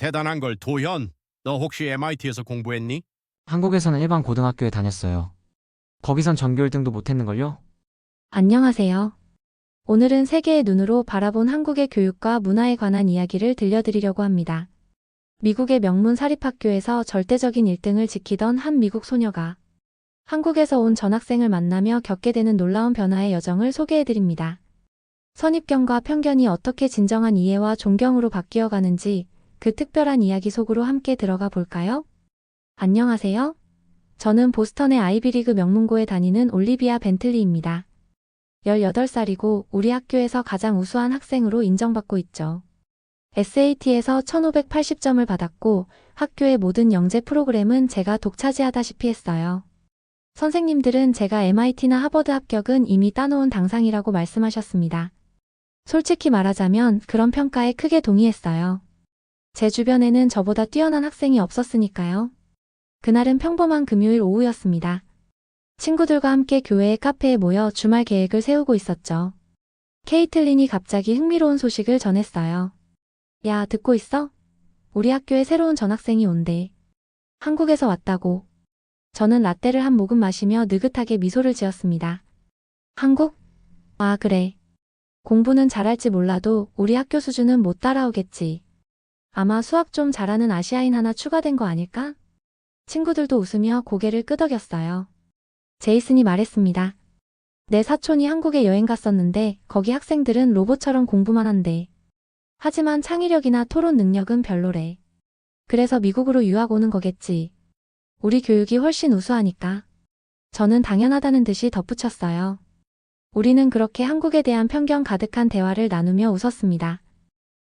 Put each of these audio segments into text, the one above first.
대단한 걸 도현. 너 혹시 MIT에서 공부했니? 한국에서는 일반 고등학교에 다녔어요. 거기선 전교 1등도 못했는걸요? 안녕하세요. 오늘은 세계의 눈으로 바라본 한국의 교육과 문화에 관한 이야기를 들려드리려고 합니다. 미국의 명문 사립학교에서 절대적인 1등을 지키던 한 미국 소녀가 한국에서 온 전학생을 만나며 겪게 되는 놀라운 변화의 여정을 소개해드립니다. 선입견과 편견이 어떻게 진정한 이해와 존경으로 바뀌어 가는지 그 특별한 이야기 속으로 함께 들어가 볼까요? 안녕하세요. 저는 보스턴의 아이비리그 명문고에 다니는 올리비아 벤틀리입니다. 18살이고 우리 학교에서 가장 우수한 학생으로 인정받고 있죠. SAT에서 1580점을 받았고 학교의 모든 영재 프로그램은 제가 독차지하다시피 했어요. 선생님들은 제가 MIT나 하버드 합격은 이미 따놓은 당상이라고 말씀하셨습니다. 솔직히 말하자면 그런 평가에 크게 동의했어요. 제 주변에는 저보다 뛰어난 학생이 없었으니까요. 그날은 평범한 금요일 오후였습니다. 친구들과 함께 교회의 카페에 모여 주말 계획을 세우고 있었죠. 케이틀린이 갑자기 흥미로운 소식을 전했어요. 야, 듣고 있어? 우리 학교에 새로운 전학생이 온대. 한국에서 왔다고. 저는 라떼를 한 모금 마시며 느긋하게 미소를 지었습니다. 한국? 아, 그래. 공부는 잘할지 몰라도 우리 학교 수준은 못 따라오겠지. 아마 수학 좀 잘하는 아시아인 하나 추가된 거 아닐까? 친구들도 웃으며 고개를 끄덕였어요. 제이슨이 말했습니다. 내 사촌이 한국에 여행 갔었는데 거기 학생들은 로봇처럼 공부만 한대. 하지만 창의력이나 토론 능력은 별로래. 그래서 미국으로 유학 오는 거겠지. 우리 교육이 훨씬 우수하니까. 저는 당연하다는 듯이 덧붙였어요. 우리는 그렇게 한국에 대한 편견 가득한 대화를 나누며 웃었습니다.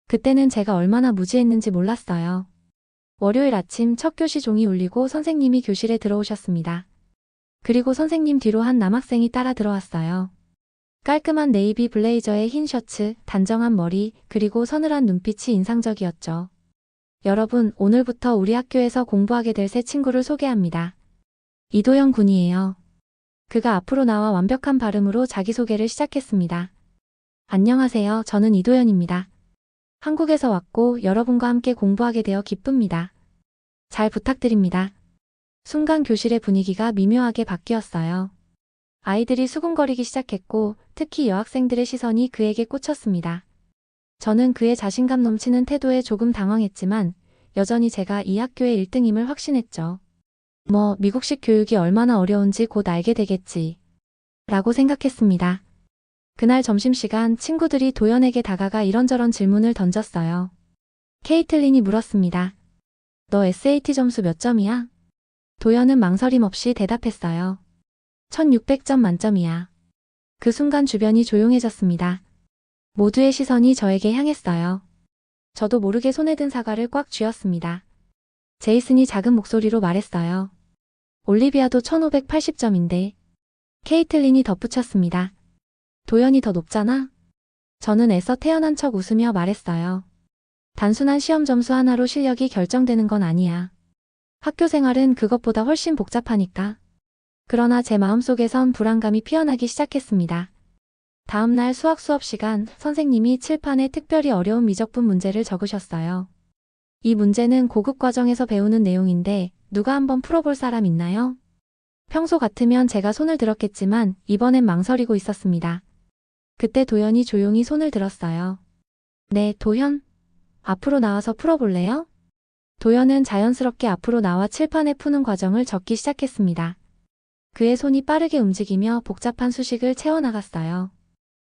그때는 제가 얼마나 무지했는지 몰랐어요. 월요일 아침 첫 교시 종이 울리고 선생님이 교실에 들어오셨습니다. 그리고 선생님 뒤로 한 남학생이 따라 들어왔어요. 깔끔한 네이비 블레이저에 흰 셔츠, 단정한 머리, 그리고 서늘한 눈빛이 인상적이었죠. 여러분, 오늘부터 우리 학교에서 공부하게 될 새 친구를 소개합니다. 이도현 군이에요. 그가 앞으로 나와 완벽한 발음으로 자기소개를 시작했습니다. 안녕하세요. 저는 이도현입니다. 한국에서 왔고 여러분과 함께 공부하게 되어 기쁩니다. 잘 부탁드립니다. 순간 교실의 분위기가 미묘하게 바뀌었어요. 아이들이 수군거리기 시작했고 특히 여학생들의 시선이 그에게 꽂혔습니다. 저는 그의 자신감 넘치는 태도에 조금 당황했지만 여전히 제가 이 학교의 1등임을 확신했죠. 미국식 교육이 얼마나 어려운지 곧 알게 되겠지. 라고 생각했습니다. 그날 점심시간 친구들이 도연에게 다가가 이런저런 질문을 던졌어요. 케이틀린이 물었습니다. 너 SAT 점수 몇 점이야? 도연은 망설임 없이 대답했어요. 1600점 만점이야. 그 순간 주변이 조용해졌습니다. 모두의 시선이 저에게 향했어요. 저도 모르게 손에 든 사과를 꽉 쥐었습니다. 제이슨이 작은 목소리로 말했어요. 올리비아도 1580점인데. 케이틀린이 덧붙였습니다. 도연이 더 높잖아? 저는 애써 태어난 척 웃으며 말했어요. 단순한 시험 점수 하나로 실력이 결정되는 건 아니야. 학교 생활은 그것보다 훨씬 복잡하니까. 그러나 제 마음속에선 불안감이 피어나기 시작했습니다. 다음 날 수학 수업 시간, 선생님이 칠판에 특별히 어려운 미적분 문제를 적으셨어요. 이 문제는 고급 과정에서 배우는 내용인데 누가 한번 풀어볼 사람 있나요? 평소 같으면 제가 손을 들었겠지만 이번엔 망설이고 있었습니다. 그때 도연이 조용히 손을 들었어요. 네, 도현? 앞으로 나와서 풀어볼래요? 도연은 자연스럽게 앞으로 나와 칠판에 푸는 과정을 적기 시작했습니다. 그의 손이 빠르게 움직이며 복잡한 수식을 채워나갔어요.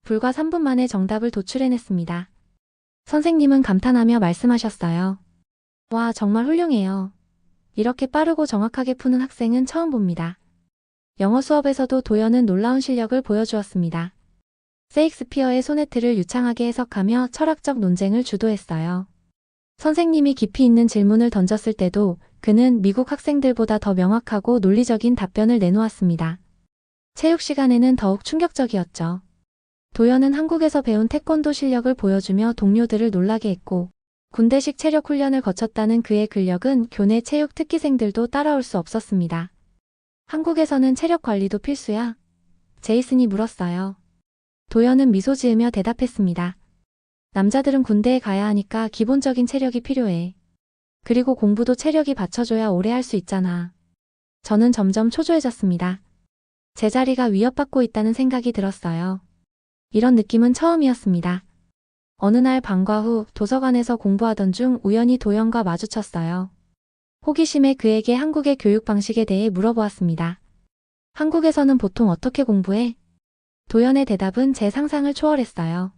불과 3분 만에 정답을 도출해냈습니다. 선생님은 감탄하며 말씀하셨어요. 와, 정말 훌륭해요. 이렇게 빠르고 정확하게 푸는 학생은 처음 봅니다. 영어 수업에서도 도연은 놀라운 실력을 보여주었습니다. 세익스피어의 소네트를 유창하게 해석하며 철학적 논쟁을 주도했어요. 선생님이 깊이 있는 질문을 던졌을 때도 그는 미국 학생들보다 더 명확하고 논리적인 답변을 내놓았습니다. 체육 시간에는 더욱 충격적이었죠. 도연은 한국에서 배운 태권도 실력을 보여주며 동료들을 놀라게 했고 군대식 체력 훈련을 거쳤다는 그의 근력은 교내 체육 특기생들도 따라올 수 없었습니다. 한국에서는 체력 관리도 필수야? 제이슨이 물었어요. 도연은 미소 지으며 대답했습니다. 남자들은 군대에 가야 하니까 기본적인 체력이 필요해. 그리고 공부도 체력이 받쳐줘야 오래 할 수 있잖아. 저는 점점 초조해졌습니다. 제 자리가 위협받고 있다는 생각이 들었어요. 이런 느낌은 처음이었습니다. 어느 날 방과 후 도서관에서 공부하던 중 우연히 도연과 마주쳤어요. 호기심에 그에게 한국의 교육 방식에 대해 물어보았습니다. 한국에서는 보통 어떻게 공부해? 도연의 대답은 제 상상을 초월했어요.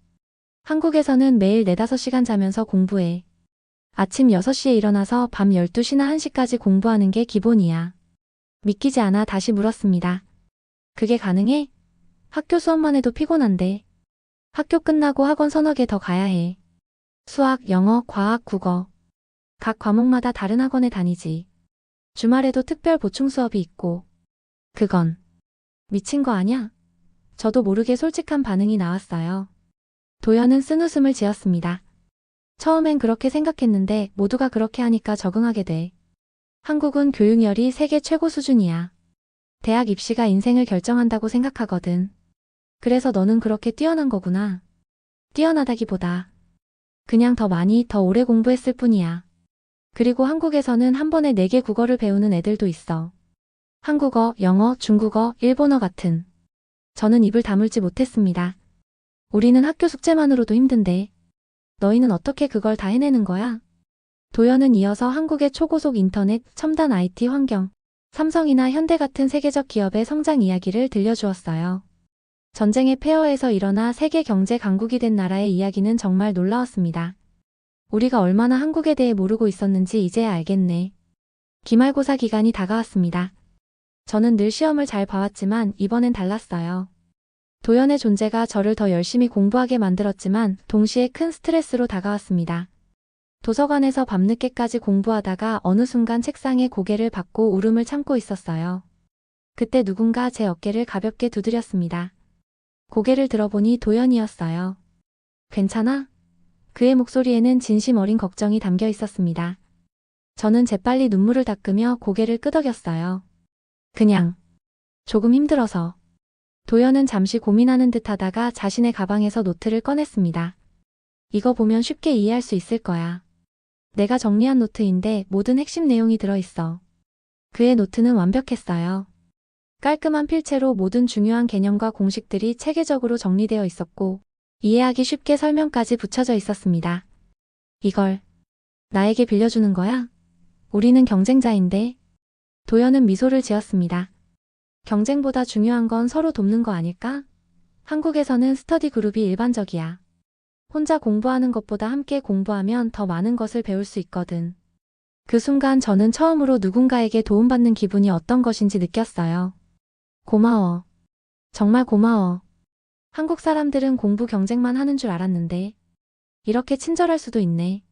한국에서는 매일 4-5시간 자면서 공부해. 아침 6시에 일어나서 밤 12시나 1시까지 공부하는 게 기본이야. 믿기지 않아 다시 물었습니다. 그게 가능해? 학교 수업만 해도 피곤한데. 학교 끝나고 학원 서너 개 더 가야 해. 수학, 영어, 과학, 국어. 각 과목마다 다른 학원에 다니지. 주말에도 특별 보충 수업이 있고. 그건 미친 거 아냐? 저도 모르게 솔직한 반응이 나왔어요. 도연은 쓴웃음을 지었습니다. 처음엔 그렇게 생각했는데 모두가 그렇게 하니까 적응하게 돼. 한국은 교육열이 세계 최고 수준이야. 대학 입시가 인생을 결정한다고 생각하거든. 그래서 너는 그렇게 뛰어난 거구나. 뛰어나다기보다 그냥 더 많이 더 오래 공부했을 뿐이야. 그리고 한국에서는 한 번에 4개 국어를 배우는 애들도 있어. 한국어, 영어, 중국어, 일본어 같은. 저는 입을 다물지 못했습니다. 우리는 학교 숙제만으로도 힘든데 너희는 어떻게 그걸 다 해내는 거야? 도연은 이어서 한국의 초고속 인터넷, 첨단 IT 환경, 삼성이나 현대 같은 세계적 기업의 성장 이야기를 들려주었어요. 전쟁의 폐허에서 일어나 세계 경제 강국이 된 나라의 이야기는 정말 놀라웠습니다. 우리가 얼마나 한국에 대해 모르고 있었는지 이제야 알겠네. 기말고사 기간이 다가왔습니다. 저는 늘 시험을 잘 봐왔지만 이번엔 달랐어요. 도연의 존재가 저를 더 열심히 공부하게 만들었지만 동시에 큰 스트레스로 다가왔습니다. 도서관에서 밤늦게까지 공부하다가 어느 순간 책상에 고개를 받고 울음을 참고 있었어요. 그때 누군가 제 어깨를 가볍게 두드렸습니다. 고개를 들어보니 도연이었어요. 괜찮아? 그의 목소리에는 진심 어린 걱정이 담겨 있었습니다. 저는 재빨리 눈물을 닦으며 고개를 끄덕였어요. 그냥 조금 힘들어서. 도연은 잠시 고민하는 듯 하다가 자신의 가방에서 노트를 꺼냈습니다. 이거 보면 쉽게 이해할 수 있을 거야. 내가 정리한 노트인데 모든 핵심 내용이 들어있어. 그의 노트는 완벽했어요. 깔끔한 필체로 모든 중요한 개념과 공식들이 체계적으로 정리되어 있었고 이해하기 쉽게 설명까지 붙여져 있었습니다. 이걸 나에게 빌려주는 거야? 우리는 경쟁자인데. 도연은 미소를 지었습니다. 경쟁보다 중요한 건 서로 돕는 거 아닐까? 한국에서는 스터디 그룹이 일반적이야. 혼자 공부하는 것보다 함께 공부하면 더 많은 것을 배울 수 있거든. 그 순간 저는 처음으로 누군가에게 도움받는 기분이 어떤 것인지 느꼈어요. 고마워. 정말 고마워. 한국 사람들은 공부 경쟁만 하는 줄 알았는데 이렇게 친절할 수도 있네.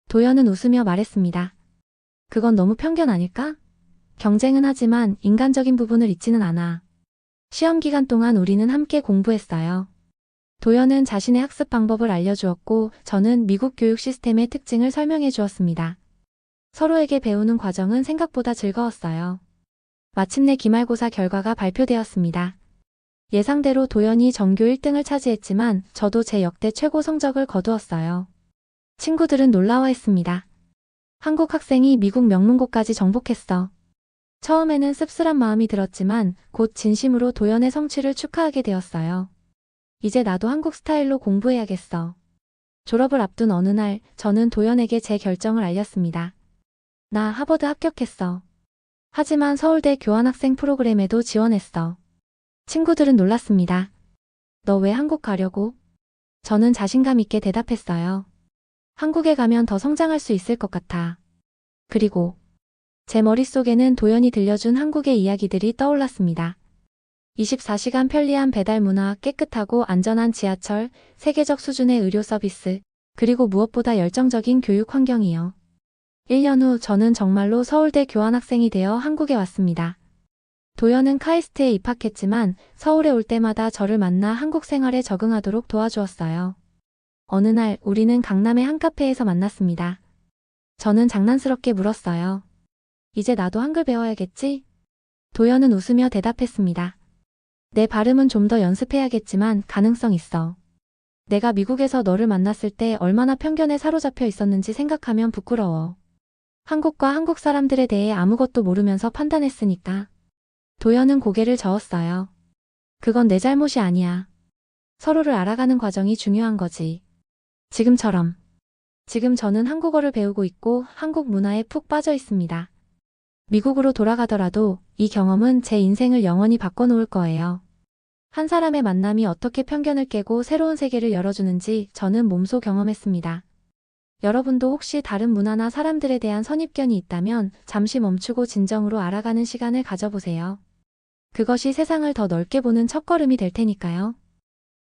도연은 웃으며 말했습니다. 그건 너무 편견 아닐까? 경쟁은 하지만 인간적인 부분을 잊지는 않아. 시험 기간 동안 우리는 함께 공부했어요. 도연은 자신의 학습 방법을 알려주었고 저는 미국 교육 시스템의 특징을 설명해 주었습니다. 서로에게 배우는 과정은 생각보다 즐거웠어요. 마침내 기말고사 결과가 발표되었습니다. 예상대로 도연이 전교 1등을 차지했지만 저도 제 역대 최고 성적을 거두었어요. 친구들은 놀라워했습니다. 한국 학생이 미국 명문고까지 정복했어. 처음에는 씁쓸한 마음이 들었지만 곧 진심으로 도연의 성취를 축하하게 되었어요. 이제 나도 한국 스타일로 공부해야겠어. 졸업을 앞둔 어느 날 저는 도연에게 제 결정을 알렸습니다. 나 하버드 합격했어. 하지만 서울대 교환학생 프로그램에도 지원했어. 친구들은 놀랐습니다. 너 왜 한국 가려고? 저는 자신감 있게 대답했어요. 한국에 가면 더 성장할 수 있을 것 같아. 그리고 제 머릿속에는 도연이 들려준 한국의 이야기들이 떠올랐습니다. 24시간 편리한 배달 문화, 깨끗하고 안전한 지하철, 세계적 수준의 의료 서비스, 그리고 무엇보다 열정적인 교육 환경이요. 1년 후 저는 정말로 서울대 교환학생이 되어 한국에 왔습니다. 도연은 카이스트에 입학했지만 서울에 올 때마다 저를 만나 한국 생활에 적응하도록 도와주었어요. 어느 날 우리는 강남의 한 카페에서 만났습니다. 저는 장난스럽게 물었어요. 이제 나도 한글 배워야겠지? 도연은 웃으며 대답했습니다. 내 발음은 좀 더 연습해야겠지만 가능성 있어. 내가 미국에서 너를 만났을 때 얼마나 편견에 사로잡혀 있었는지 생각하면 부끄러워. 한국과 한국 사람들에 대해 아무것도 모르면서 판단했으니까. 도연은 고개를 저었어요. 그건 내 잘못이 아니야. 서로를 알아가는 과정이 중요한 거지. 지금처럼. 지금 저는 한국어를 배우고 있고 한국 문화에 푹 빠져 있습니다. 미국으로 돌아가더라도 이 경험은 제 인생을 영원히 바꿔놓을 거예요. 한 사람의 만남이 어떻게 편견을 깨고 새로운 세계를 열어주는지 저는 몸소 경험했습니다. 여러분도 혹시 다른 문화나 사람들에 대한 선입견이 있다면 잠시 멈추고 진정으로 알아가는 시간을 가져보세요. 그것이 세상을 더 넓게 보는 첫걸음이 될 테니까요.